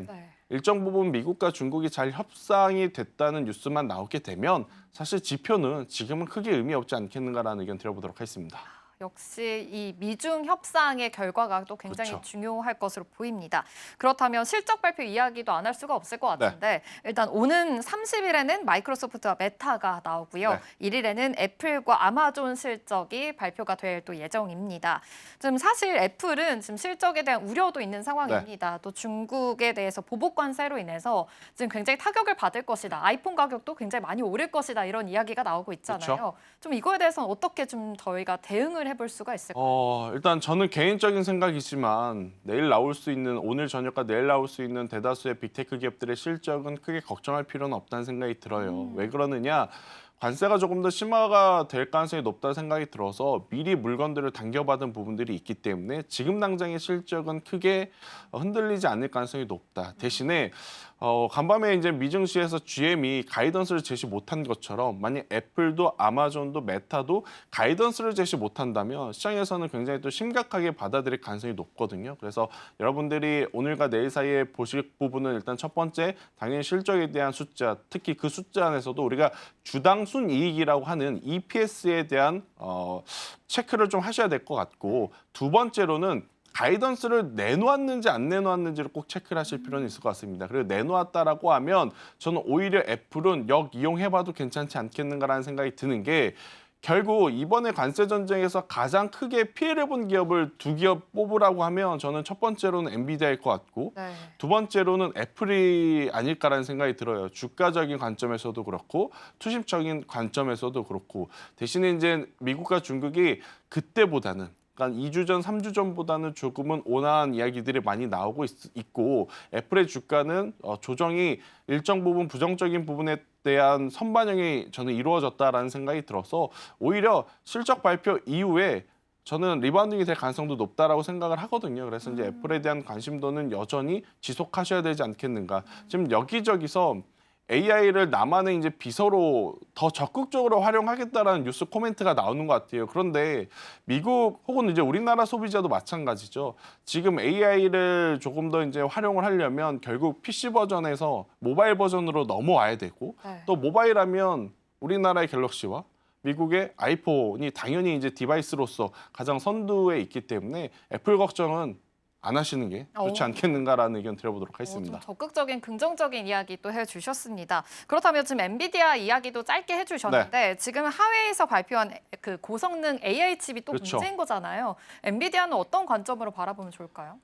일정 부분 미국과 중국이 잘 협상이 됐다는 뉴스만 나오게 되면 사실 지표는 지금은 크게 의미 없지 않겠는가라는 의견 드려보도록 하겠습니다. 역시 이 미중 협상의 결과가 또 굉장히 중요할 것으로 보입니다. 그렇다면 실적 발표 이야기도 안 할 수가 없을 것 같은데 일단 오는 30일에는 마이크로소프트와 메타가 나오고요. 1일에는 애플과 아마존 실적이 발표가 될 또 예정입니다. 지금 사실 애플은 지금 실적에 대한 우려도 있는 상황입니다. 또 중국에 대해서 보복 관세로 인해서 지금 굉장히 타격을 받을 것이다. 아이폰 가격도 굉장히 많이 오를 것이다. 이런 이야기가 나오고 있잖아요. 좀 이거에 대해서는 어떻게 좀 저희가 대응을 해볼 수가 있을까요? 일단 저는 개인적인 생각이지만 오늘 저녁과 내일 나올 수 있는 대다수의 빅테크 기업들의 실적은 크게 걱정할 필요는 없다는 생각이 들어요. 왜 그러느냐? 관세가 조금 더 심화가 될 가능성이 높다 생각이 들어서 미리 물건들을 당겨받은 부분들이 있기 때문에 지금 당장의 실적은 크게 흔들리지 않을 가능성이 높다. 대신에 간밤에 이제 미증시에서 GM이 가이던스를 제시 못한 것처럼 만약 애플도 아마존도 메타도 가이던스를 제시 못한다면 시장에서는 굉장히 또 심각하게 받아들일 가능성이 높거든요. 그래서 여러분들이 오늘과 내일 사이에 보실 부분은 일단 첫 번째 당연히 실적에 대한 숫자, 특히 그 숫자 안에서도 우리가 주당 순이익이라고 하는 EPS에 대한 체크를 좀 하셔야 될 것 같고 두 번째로는 가이던스를 내놓았는지 안 내놓았는지를 꼭 체크를 하실 필요는 있을 것 같습니다. 그리고 내놓았다라고 하면 저는 오히려 애플은 역이용해봐도 괜찮지 않겠는가라는 생각이 드는 게 결국 이번에 관세 전쟁에서 가장 크게 피해를 본 기업을 두 기업 뽑으라고 하면 저는 첫 번째로는 엔비디아일 것 같고 네. 두 번째로는 애플이 아닐까라는 생각이 들어요. 주가적인 관점에서도 그렇고 투심적인 관점에서도 그렇고 대신에 이제 미국과 중국이 그때보다는 그러니까 2주 전, 3주 전보다는 조금은 온화한 이야기들이 많이 나오고 있고 애플의 주가는 조정이 일정 부분 부정적인 부분에 대한 선반영이 저는 이루어졌다라는 생각이 들어서 오히려 실적 발표 이후에 저는 리바운딩이 될 가능성도 높다라고 생각을 하거든요. 그래서 이제 애플에 대한 관심도는 여전히 지속하셔야 되지 않겠는가. 지금 여기저기서 AI를 나만의 이제 비서로 더 적극적으로 활용하겠다라는 뉴스 코멘트가 나오는 것 같아요. 그런데 미국 혹은 이제 우리나라 소비자도 마찬가지죠. 지금 AI를 조금 더 이제 활용을 하려면 결국 PC 버전에서 모바일 버전으로 넘어와야 되고 네. 또 모바일하면 우리나라의 갤럭시와 미국의 아이폰이 당연히 이제 디바이스로서 가장 선두에 있기 때문에 애플 걱정은 안 하시는 게 좋지 않겠는가라는 의견 드려보도록 하겠습니다. 좀 적극적인 긍정적인 이야기 또 해주셨습니다. 그렇다면 지금 엔비디아 이야기도 짧게 해주셨는데 지금 하웨이에서 발표한 그 고성능 AI 칩이 또 그렇죠. 문제인 거잖아요. 엔비디아는 어떤 관점으로 바라보면 좋을까요?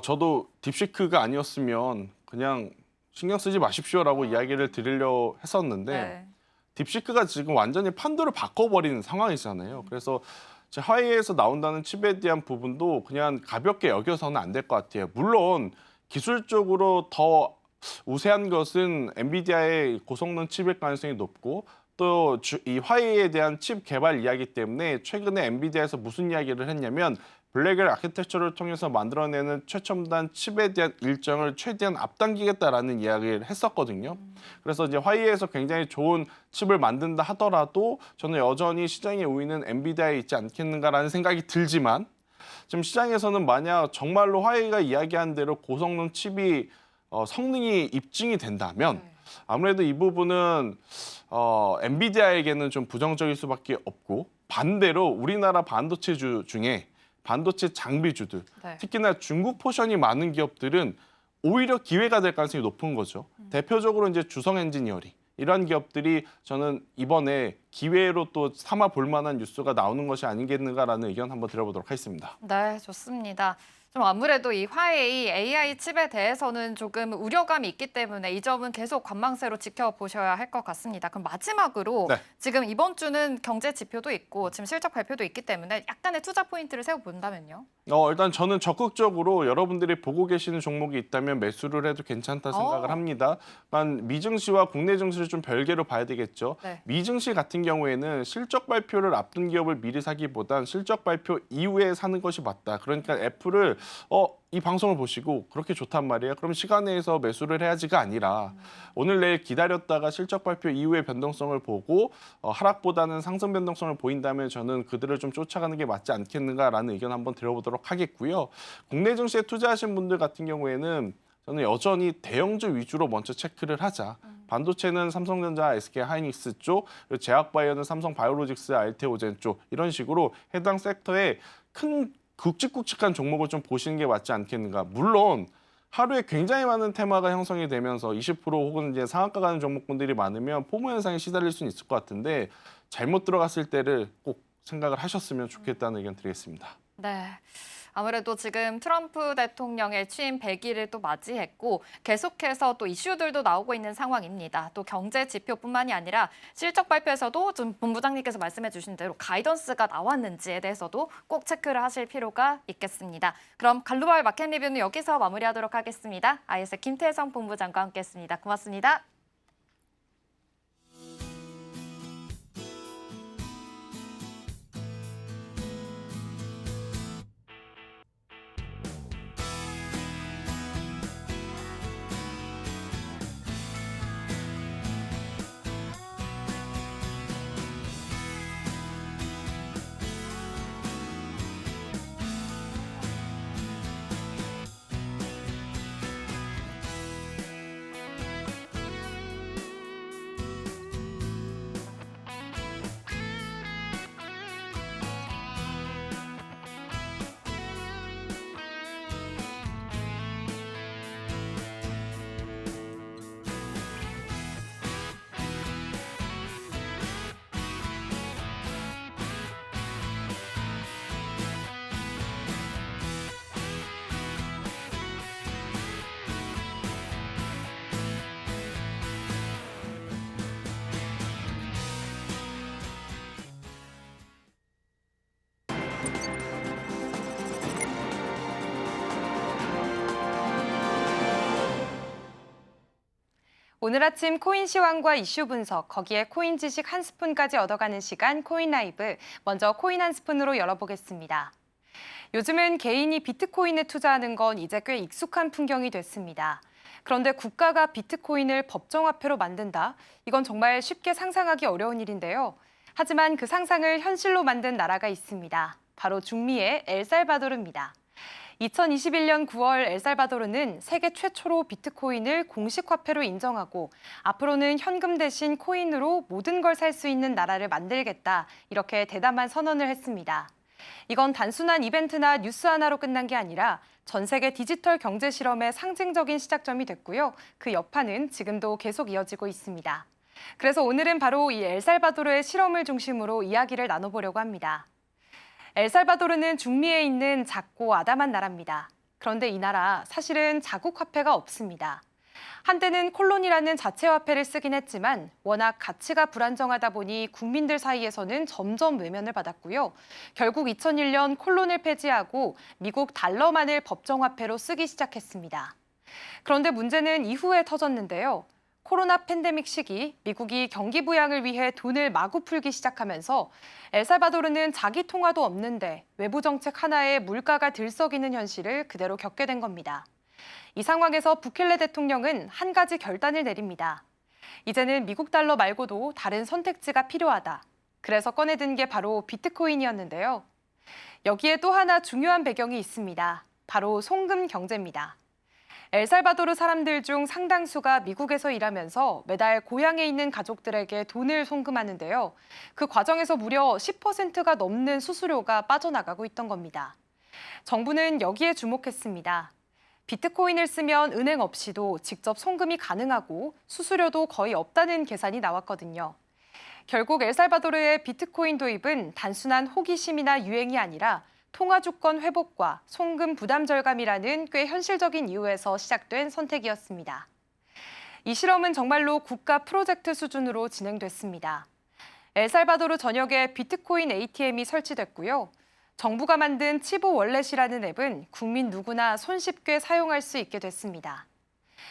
저도 딥시크가 아니었으면 그냥 신경 쓰지 마십시오라고 이야기를 드리려 했었는데 네. 딥시크가 지금 완전히 판도를 바꿔버리는 상황이잖아요. 그래서 하웨이에서 나온다는 칩에 대한 부분도 그냥 가볍게 여겨서는 안 될 것 같아요. 물론 기술적으로 더 우세한 것은 엔비디아의 고성능 칩일 가능성이 높고 또 이 화웨이에 대한 칩 개발 이야기 때문에 최근에 엔비디아에서 무슨 이야기를 했냐면 블랙웰 아키텍처를 통해서 만들어내는 최첨단 칩에 대한 일정을 최대한 앞당기겠다라는 이야기를 했었거든요. 그래서 이제 화웨이에서 굉장히 좋은 칩을 만든다 하더라도 저는 여전히 시장의 우위는 엔비디아에 있지 않겠는가라는 생각이 들지만 지금 시장에서는 만약 정말로 화웨이가 이야기한 대로 고성능 칩이 성능이 입증이 된다면 아무래도 이 부분은 엔비디아에게는 좀 부정적일 수밖에 없고 반대로 우리나라 반도체주 중에 반도체 장비주들, 네. 특히나 중국 포션이 많은 기업들은 오히려 기회가 될 가능성이 높은 거죠. 대표적으로 이제 주성 엔지니어링 이런 기업들이 저는 이번에 기회로 또 삼아 볼 만한 뉴스가 나오는 것이 아니겠는가라는 의견 한번 드려보도록 하겠습니다. 네, 좋습니다. 좀 아무래도 이 화웨이 AI 칩에 대해서는 조금 우려감이 있기 때문에 이 점은 계속 관망세로 지켜보셔야 할 것 같습니다. 그럼 마지막으로 네. 지금 이번 주는 경제 지표도 있고 지금 실적 발표도 있기 때문에 약간의 투자 포인트를 세워본다면요? 일단 저는 적극적으로 여러분들이 보고 계시는 종목이 있다면 매수를 해도 괜찮다 생각을 합니다. 단 미증시와 국내 증시를 좀 별개로 봐야 되겠죠. 네. 미증시 같은 경우에는 실적 발표를 앞둔 기업을 미리 사기보단 실적 발표 이후에 사는 것이 맞다. 그러니까 애플을 이 방송을 보시고 그렇게 좋단 말이에요. 그럼 시간 내에서 매수를 해야지가 아니라 오늘 내일 기다렸다가 실적 발표 이후의 변동성을 보고 하락보다는 상승 변동성을 보인다면 저는 그들을 좀 쫓아가는 게 맞지 않겠는가라는 의견 한번 드려보도록 하겠고요. 국내 증시에 투자하신 분들 같은 경우에는 저는 여전히 대형주 위주로 먼저 체크를 하자. 반도체는 삼성전자, SK 하이닉스 쪽, 그리고 제약바이오는 삼성 바이오로직스, 알테오젠 쪽 이런 식으로 해당 섹터에 큰 굵직굵직한 종목을 좀 보시는 게 맞지 않겠는가. 물론 하루에 굉장히 많은 테마가 형성이 되면서 20% 혹은 이제 상한가 가는 종목군들이 많으면 포모 현상에 시달릴 수는 있을 것 같은데 잘못 들어갔을 때를 꼭 생각을 하셨으면 좋겠다는 의견 드리겠습니다. 네. 아무래도 지금 트럼프 대통령의 취임 100일을 또 맞이했고 계속해서 또 이슈들도 나오고 있는 상황입니다. 또 경제 지표뿐만이 아니라 실적 발표에서도 좀 본부장님께서 말씀해 주신 대로 가이던스가 나왔는지에 대해서도 꼭 체크를 하실 필요가 있겠습니다. 그럼 글로벌 마켓 리뷰는 여기서 마무리하도록 하겠습니다. IS의 김태성 본부장과 함께했습니다. 고맙습니다. 오늘 아침 코인 시황과 이슈 분석, 거기에 코인 지식 한 스푼까지 얻어가는 시간 코인 라이브. 먼저 코인 한 스푼으로 열어보겠습니다. 요즘은 개인이 비트코인에 투자하는 건 이제 꽤 익숙한 풍경이 됐습니다. 그런데 국가가 비트코인을 법정화폐로 만든다? 이건 정말 쉽게 상상하기 어려운 일인데요. 하지만 그 상상을 현실로 만든 나라가 있습니다. 바로 중미의 엘살바도르입니다. 2021년 9월 엘살바도르는 세계 최초로 비트코인을 공식 화폐로 인정하고 앞으로는 현금 대신 코인으로 모든 걸 살 수 있는 나라를 만들겠다, 이렇게 대담한 선언을 했습니다. 이건 단순한 이벤트나 뉴스 하나로 끝난 게 아니라 전 세계 디지털 경제 실험의 상징적인 시작점이 됐고요. 그 여파는 지금도 계속 이어지고 있습니다. 그래서 오늘은 바로 이 엘살바도르의 실험을 중심으로 이야기를 나눠보려고 합니다. 엘살바도르는 중미에 있는 작고 아담한 나라입니다. 그런데 이 나라 사실은 자국 화폐가 없습니다. 한때는 콜론이라는 자체 화폐를 쓰긴 했지만 워낙 가치가 불안정하다 보니 국민들 사이에서는 점점 외면을 받았고요. 결국 2001년 콜론을 폐지하고 미국 달러만을 법정 화폐로 쓰기 시작했습니다. 그런데 문제는 이후에 터졌는데요. 코로나 팬데믹 시기 미국이 경기 부양을 위해 돈을 마구 풀기 시작하면서 엘살바도르는 자기 통화도 없는데 외부 정책 하나에 물가가 들썩이는 현실을 그대로 겪게 된 겁니다. 이 상황에서 부켈레 대통령은 한 가지 결단을 내립니다. 이제는 미국 달러 말고도 다른 선택지가 필요하다. 그래서 꺼내든 게 바로 비트코인이었는데요. 여기에 또 하나 중요한 배경이 있습니다. 바로 송금 경제입니다. 엘살바도르 사람들 중 상당수가 미국에서 일하면서 매달 고향에 있는 가족들에게 돈을 송금하는데요. 그 과정에서 무려 10%가 넘는 수수료가 빠져나가고 있던 겁니다. 정부는 여기에 주목했습니다. 비트코인을 쓰면 은행 없이도 직접 송금이 가능하고 수수료도 거의 없다는 계산이 나왔거든요. 결국 엘살바도르의 비트코인 도입은 단순한 호기심이나 유행이 아니라 통화 주권 회복과 송금 부담 절감이라는 꽤 현실적인 이유에서 시작된 선택이었습니다. 이 실험은 정말로 국가 프로젝트 수준으로 진행됐습니다. 엘살바도르 전역에 비트코인 ATM이 설치됐고요. 정부가 만든 치보 월렛이라는 앱은 국민 누구나 손쉽게 사용할 수 있게 됐습니다.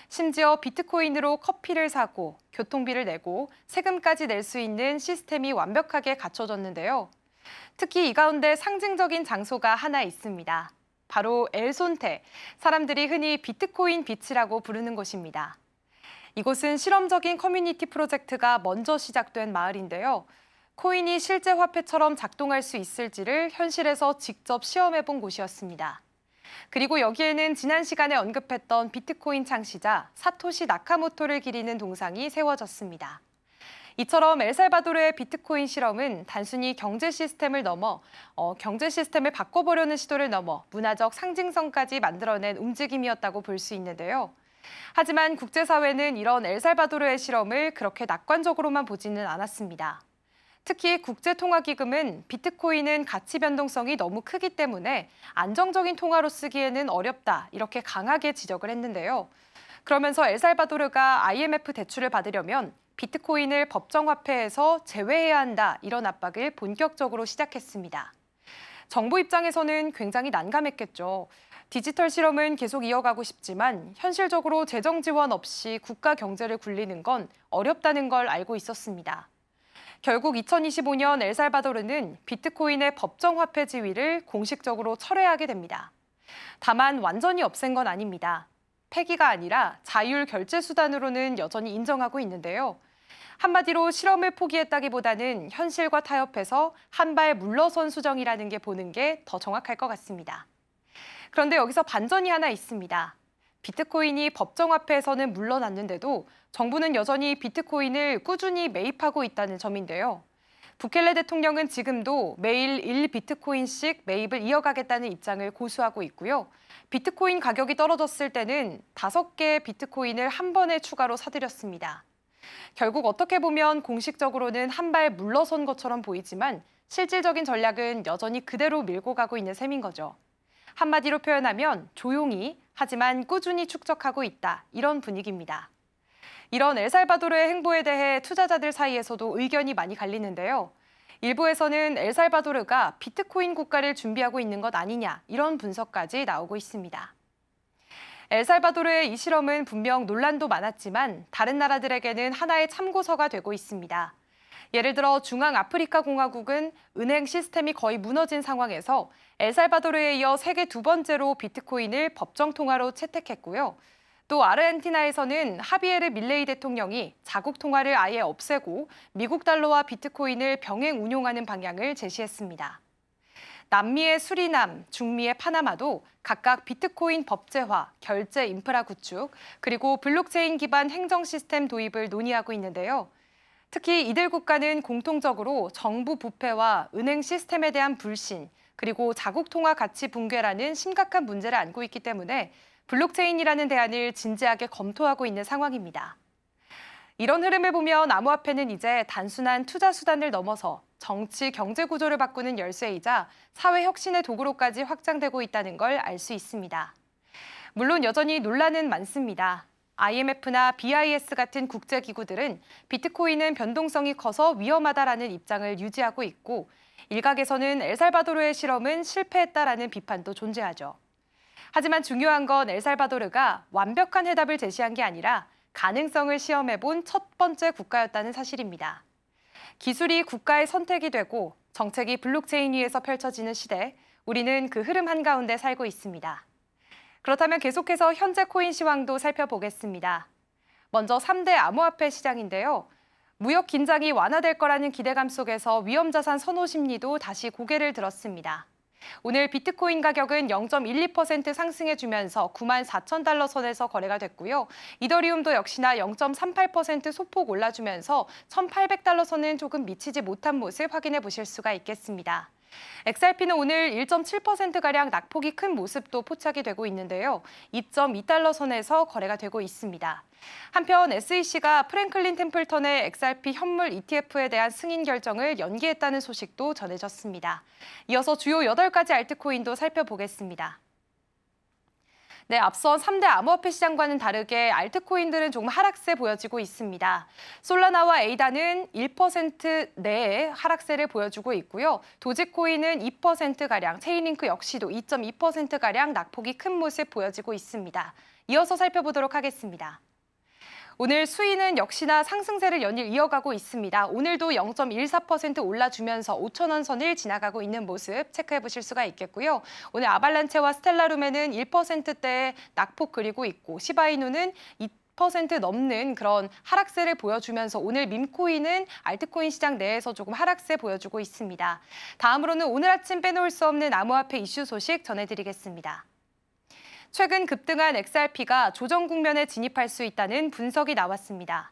심지어 비트코인으로 커피를 사고 교통비를 내고 세금까지 낼 수 있는 시스템이 완벽하게 갖춰졌는데요. 특히 이 가운데 상징적인 장소가 하나 있습니다. 바로 엘손테, 사람들이 흔히 비트코인 비치라고 부르는 곳입니다. 이곳은 실험적인 커뮤니티 프로젝트가 먼저 시작된 마을인데요. 코인이 실제 화폐처럼 작동할 수 있을지를 현실에서 직접 시험해본 곳이었습니다. 그리고 여기에는 지난 시간에 언급했던 비트코인 창시자 사토시 나카모토를 기리는 동상이 세워졌습니다. 이처럼 엘살바도르의 비트코인 실험은 단순히 경제 시스템을 바꿔보려는 시도를 넘어 문화적 상징성까지 만들어낸 움직임이었다고 볼 수 있는데요. 하지만 국제사회는 이런 엘살바도르의 실험을 그렇게 낙관적으로만 보지는 않았습니다. 특히 국제통화기금은 비트코인은 가치 변동성이 너무 크기 때문에 안정적인 통화로 쓰기에는 어렵다, 이렇게 강하게 지적을 했는데요. 그러면서 엘살바도르가 IMF 대출을 받으려면 비트코인을 법정화폐에서 제외해야 한다, 이런 압박을 본격적으로 시작했습니다. 정부 입장에서는 굉장히 난감했겠죠. 디지털 실험은 계속 이어가고 싶지만 현실적으로 재정 지원 없이 국가 경제를 굴리는 건 어렵다는 걸 알고 있었습니다. 결국 2025년 엘살바도르는 비트코인의 법정화폐 지위를 공식적으로 철회하게 됩니다. 다만 완전히 없앤 건 아닙니다. 폐기가 아니라 자율 결제 수단으로는 여전히 인정하고 있는데요. 한마디로 실험을 포기했다기보다는 현실과 타협해서 한 발 물러선 수정이라는 게 보는 게 더 정확할 것 같습니다. 그런데 여기서 반전이 하나 있습니다. 비트코인이 법정화폐에서는 물러났는데도 정부는 여전히 비트코인을 꾸준히 매입하고 있다는 점인데요. 부켈레 대통령은 지금도 매일 1비트코인씩 매입을 이어가겠다는 입장을 고수하고 있고요. 비트코인 가격이 떨어졌을 때는 5개의 비트코인을 한 번에 추가로 사들였습니다. 결국 어떻게 보면 공식적으로는 한 발 물러선 것처럼 보이지만 실질적인 전략은 여전히 그대로 밀고 가고 있는 셈인 거죠. 한마디로 표현하면 조용히 하지만 꾸준히 축적하고 있다, 이런 분위기입니다. 이런 엘살바도르의 행보에 대해 투자자들 사이에서도 의견이 많이 갈리는데요. 일부에서는 엘살바도르가 비트코인 국가를 준비하고 있는 것 아니냐, 이런 분석까지 나오고 있습니다. 엘살바도르의 이 실험은 분명 논란도 많았지만 다른 나라들에게는 하나의 참고서가 되고 있습니다. 예를 들어 중앙아프리카공화국은 은행 시스템이 거의 무너진 상황에서 엘살바도르에 이어 세계 두 번째로 비트코인을 법정 통화로 채택했고요. 또 아르헨티나에서는 하비에르 밀레이 대통령이 자국 통화를 아예 없애고 미국 달러와 비트코인을 병행 운용하는 방향을 제시했습니다. 남미의 수리남, 중미의 파나마도 각각 비트코인 법제화, 결제 인프라 구축, 그리고 블록체인 기반 행정 시스템 도입을 논의하고 있는데요. 특히 이들 국가는 공통적으로 정부 부패와 은행 시스템에 대한 불신, 그리고 자국 통화 가치 붕괴라는 심각한 문제를 안고 있기 때문에 블록체인이라는 대안을 진지하게 검토하고 있는 상황입니다. 이런 흐름을 보면 암호화폐는 이제 단순한 투자 수단을 넘어서 정치, 경제 구조를 바꾸는 열쇠이자 사회 혁신의 도구로까지 확장되고 있다는 걸 알 수 있습니다. 물론 여전히 논란은 많습니다. IMF나 BIS 같은 국제기구들은 비트코인은 변동성이 커서 위험하다라는 입장을 유지하고 있고 일각에서는 엘살바도르의 실험은 실패했다라는 비판도 존재하죠. 하지만 중요한 건 엘살바도르가 완벽한 해답을 제시한 게 아니라 가능성을 시험해본 첫 번째 국가였다는 사실입니다. 기술이 국가의 선택이 되고 정책이 블록체인 위에서 펼쳐지는 시대, 우리는 그 흐름 한가운데 살고 있습니다. 그렇다면 계속해서 현재 코인 시황도 살펴보겠습니다. 먼저 3대 암호화폐 시장인데요. 무역 긴장이 완화될 거라는 기대감 속에서 위험자산 선호 심리도 다시 고개를 들었습니다. 오늘 비트코인 가격은 0.12% 상승해주면서 94,000달러 선에서 거래가 됐고요. 이더리움도 역시나 0.38% 소폭 올라주면서 1,800달러 선은 조금 미치지 못한 모습 확인해 보실 수가 있겠습니다. XRP는 오늘 1.7%가량 낙폭이 큰 모습도 포착이 되고 있는데요. 2.2달러 선에서 거래가 되고 있습니다. 한편 SEC가 프랭클린 템플턴의 XRP 현물 ETF에 대한 승인 결정을 연기했다는 소식도 전해졌습니다. 이어서 주요 8가지 알트코인도 살펴보겠습니다. 네, 앞선 3대 암호화폐 시장과는 다르게 알트코인들은 조금 하락세 보여지고 있습니다. 솔라나와 에이다는 1% 내에 하락세를 보여주고 있고요. 도지코인은 2%가량, 체인링크 역시도 2.2%가량 낙폭이 큰 모습 보여지고 있습니다. 이어서 살펴보도록 하겠습니다. 오늘 수위는 역시나 상승세를 연일 이어가고 있습니다. 오늘도 0.14% 올라주면서 5,000원 선을 지나가고 있는 모습 체크해 보실 수가 있겠고요. 오늘 아발란체와 스텔라룸에는 1%대의 낙폭 그리고 있고 시바이누는 2% 넘는 그런 하락세를 보여주면서 오늘 밈코인은 알트코인 시장 내에서 조금 하락세 보여주고 있습니다. 다음으로는 오늘 아침 빼놓을 수 없는 암호화폐 이슈 소식 전해드리겠습니다. 최근 급등한 XRP가 조정 국면에 진입할 수 있다는 분석이 나왔습니다.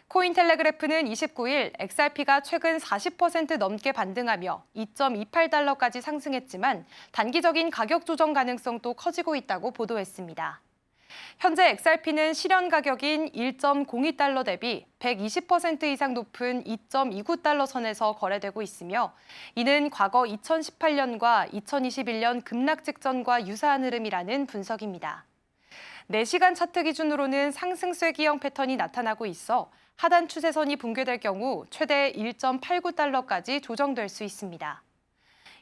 코인텔레그래프는 29일 XRP가 최근 40% 넘게 반등하며 2.28달러까지 상승했지만 단기적인 가격 조정 가능성도 커지고 있다고 보도했습니다. 현재 XRP는 실현 가격인 1.02달러 대비 120% 이상 높은 2.29달러 선에서 거래되고 있으며 이는 과거 2018년과 2021년 급락 직전과 유사한 흐름이라는 분석입니다. 4시간 차트 기준으로는 상승세 기형 패턴이 나타나고 있어 하단 추세선이 붕괴될 경우 최대 1.89달러까지 조정될 수 있습니다.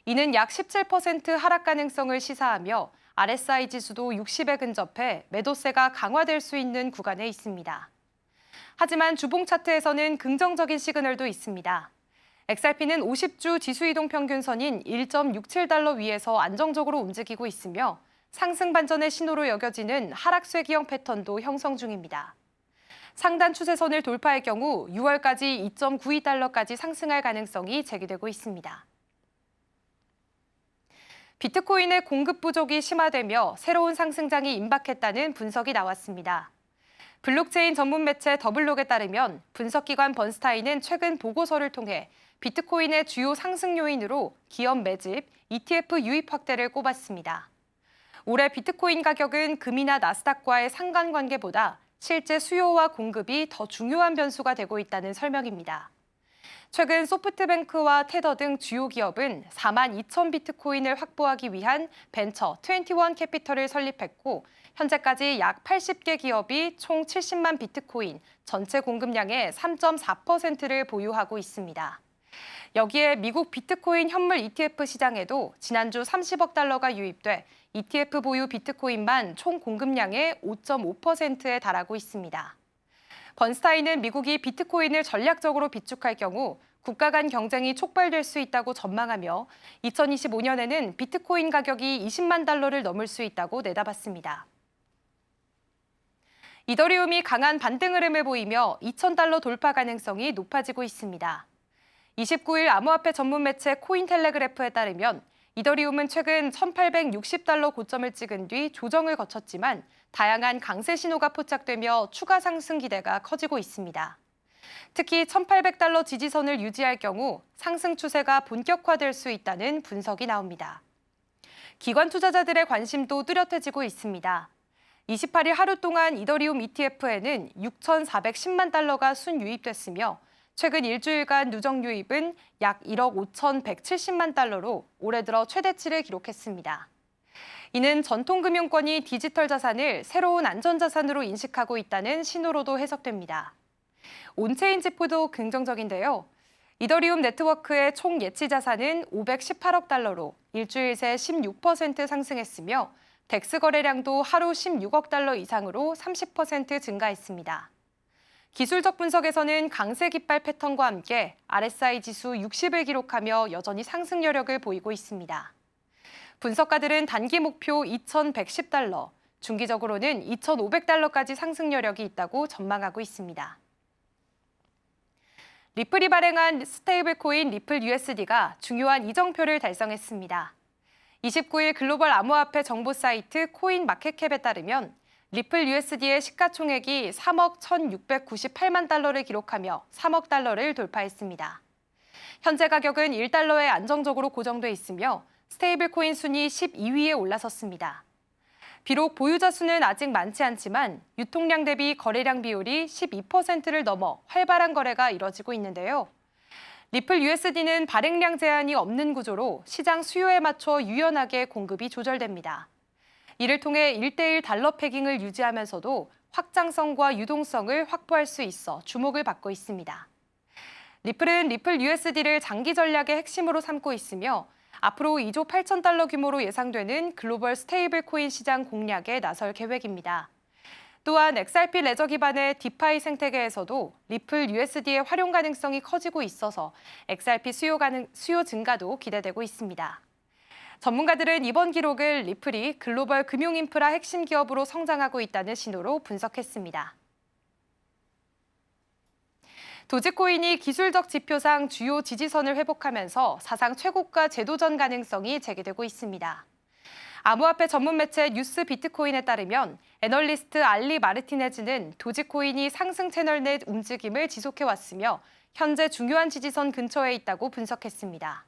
이는 약 17% 하락 가능성을 시사하며 RSI 지수도 60에 근접해 매도세가 강화될 수 있는 구간에 있습니다. 하지만 주봉 차트에서는 긍정적인 시그널도 있습니다. XRP는 50주 지수이동 평균선인 1.67달러 위에서 안정적으로 움직이고 있으며 상승 반전의 신호로 여겨지는 하락세 기형 패턴도 형성 중입니다. 상단 추세선을 돌파할 경우 6월까지 2.92달러까지 상승할 가능성이 제기되고 있습니다. 비트코인의 공급 부족이 심화되며 새로운 상승장이 임박했다는 분석이 나왔습니다. 블록체인 전문 매체 더블록에 따르면 분석기관 번스타인은 최근 보고서를 통해 비트코인의 주요 상승 요인으로 기업 매집, ETF 유입 확대를 꼽았습니다. 올해 비트코인 가격은 금이나 나스닥과의 상관관계보다 실제 수요와 공급이 더 중요한 변수가 되고 있다는 설명입니다. 최근 소프트뱅크와 테더 등 주요 기업은 42,000 비트코인을 확보하기 위한 벤처 21 캐피털을 설립했고 현재까지 약 80개 기업이 총 70만 비트코인, 전체 공급량의 3.4%를 보유하고 있습니다. 여기에 미국 비트코인 현물 ETF 시장에도 지난주 30억 달러가 유입돼 ETF 보유 비트코인만 총 공급량의 5.5%에 달하고 있습니다. 번스타인은 미국이 비트코인을 전략적으로 비축할 경우 국가 간 경쟁이 촉발될 수 있다고 전망하며 2025년에는 비트코인 가격이 20만 달러를 넘을 수 있다고 내다봤습니다. 이더리움이 강한 반등 흐름을 보이며 2,000달러 돌파 가능성이 높아지고 있습니다. 29일 암호화폐 전문 매체 코인텔레그래프에 따르면 이더리움은 최근 1,860달러 고점을 찍은 뒤 조정을 거쳤지만 다양한 강세 신호가 포착되며 추가 상승 기대가 커지고 있습니다. 특히 1,800달러 지지선을 유지할 경우 상승 추세가 본격화될 수 있다는 분석이 나옵니다. 기관 투자자들의 관심도 뚜렷해지고 있습니다. 28일 하루 동안 이더리움 ETF에는 6,410만 달러가 순유입됐으며 최근 일주일간 누적 유입은 약 1억 5,170만 달러로 올해 들어 최대치를 기록했습니다. 이는 전통금융권이 디지털 자산을 새로운 안전자산으로 인식하고 있다는 신호로도 해석됩니다. 온체인 지표도 긍정적인데요. 이더리움 네트워크의 총 예치 자산은 518억 달러로 일주일 새 16% 상승했으며 덱스 거래량도 하루 16억 달러 이상으로 30% 증가했습니다. 기술적 분석에서는 강세 깃발 패턴과 함께 RSI 지수 60을 기록하며 여전히 상승 여력을 보이고 있습니다. 분석가들은 단기 목표 2,110달러, 중기적으로는 2,500달러까지 상승 여력이 있다고 전망하고 있습니다. 리플이 발행한 스테이블 코인 리플 USD가 중요한 이정표를 달성했습니다. 29일 글로벌 암호화폐 정보 사이트 코인 마켓캡에 따르면 리플 USD의 시가총액이 3억 1,698만 달러를 기록하며 3억 달러를 돌파했습니다. 현재 가격은 1달러에 안정적으로 고정돼 있으며 스테이블 코인 순위 12위에 올라섰습니다. 비록 보유자 수는 아직 많지 않지만 유통량 대비 거래량 비율이 12%를 넘어 활발한 거래가 이뤄지고 있는데요. 리플 USD는 발행량 제한이 없는 구조로 시장 수요에 맞춰 유연하게 공급이 조절됩니다. 이를 통해 1대1 달러 패깅을 유지하면서도 확장성과 유동성을 확보할 수 있어 주목을 받고 있습니다. 리플은 리플 USD를 장기 전략의 핵심으로 삼고 있으며 앞으로 2조 8천 달러 규모로 예상되는 글로벌 스테이블 코인 시장 공략에 나설 계획입니다. 또한 XRP 레저 기반의 디파이 생태계에서도 리플 USD의 활용 가능성이 커지고 있어서 XRP 수요 증가도 기대되고 있습니다. 전문가들은 이번 기록을 리플이 글로벌 금융 인프라 핵심 기업으로 성장하고 있다는 신호로 분석했습니다. 도지코인이 기술적 지표상 주요 지지선을 회복하면서 사상 최고가 재도전 가능성이 제기되고 있습니다. 암호화폐 전문 매체 뉴스 비트코인에 따르면 애널리스트 알리 마르티네즈는 도지코인이 상승 채널 내 움직임을 지속해왔으며 현재 중요한 지지선 근처에 있다고 분석했습니다.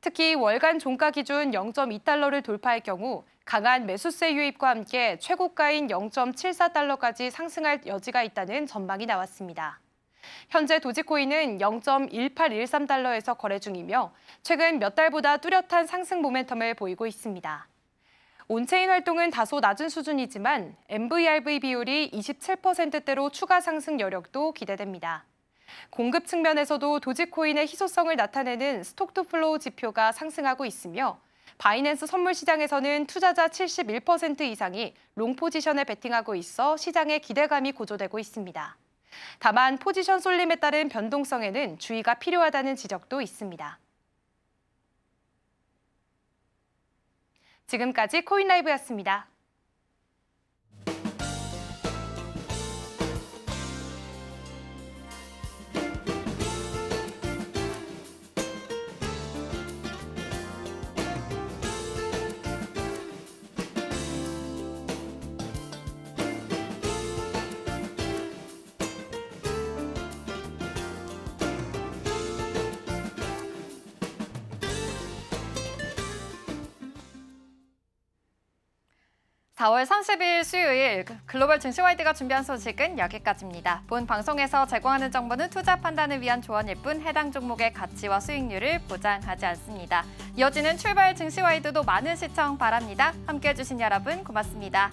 특히 월간 종가 기준 0.2달러를 돌파할 경우 강한 매수세 유입과 함께 최고가인 0.74달러까지 상승할 여지가 있다는 전망이 나왔습니다. 현재 도지코인은 0.1813달러에서 거래 중이며 최근 몇 달보다 뚜렷한 상승 모멘텀을 보이고 있습니다. 온체인 활동은 다소 낮은 수준이지만 MVRV 비율이 27%대로 추가 상승 여력도 기대됩니다. 공급 측면에서도 도지코인의 희소성을 나타내는 스톡투플로우 지표가 상승하고 있으며 바이낸스 선물 시장에서는 투자자 71% 이상이 롱 포지션에 베팅하고 있어 시장의 기대감이 고조되고 있습니다. 다만 포지션 쏠림에 따른 변동성에는 주의가 필요하다는 지적도 있습니다. 지금까지 코인라이브였습니다. (4월 30일) 수요일 글로벌 증시와이드가 준비한 소식은 여기까지입니다. 본 방송에서 제공하는 정보는 투자 판단을 위한 조언일 뿐 해당 종목의 가치와 수익률을 보장하지 않습니다. 이어지는 출발 증시와이드도 많은 시청 바랍니다. 함께해 주신 여러분 고맙습니다.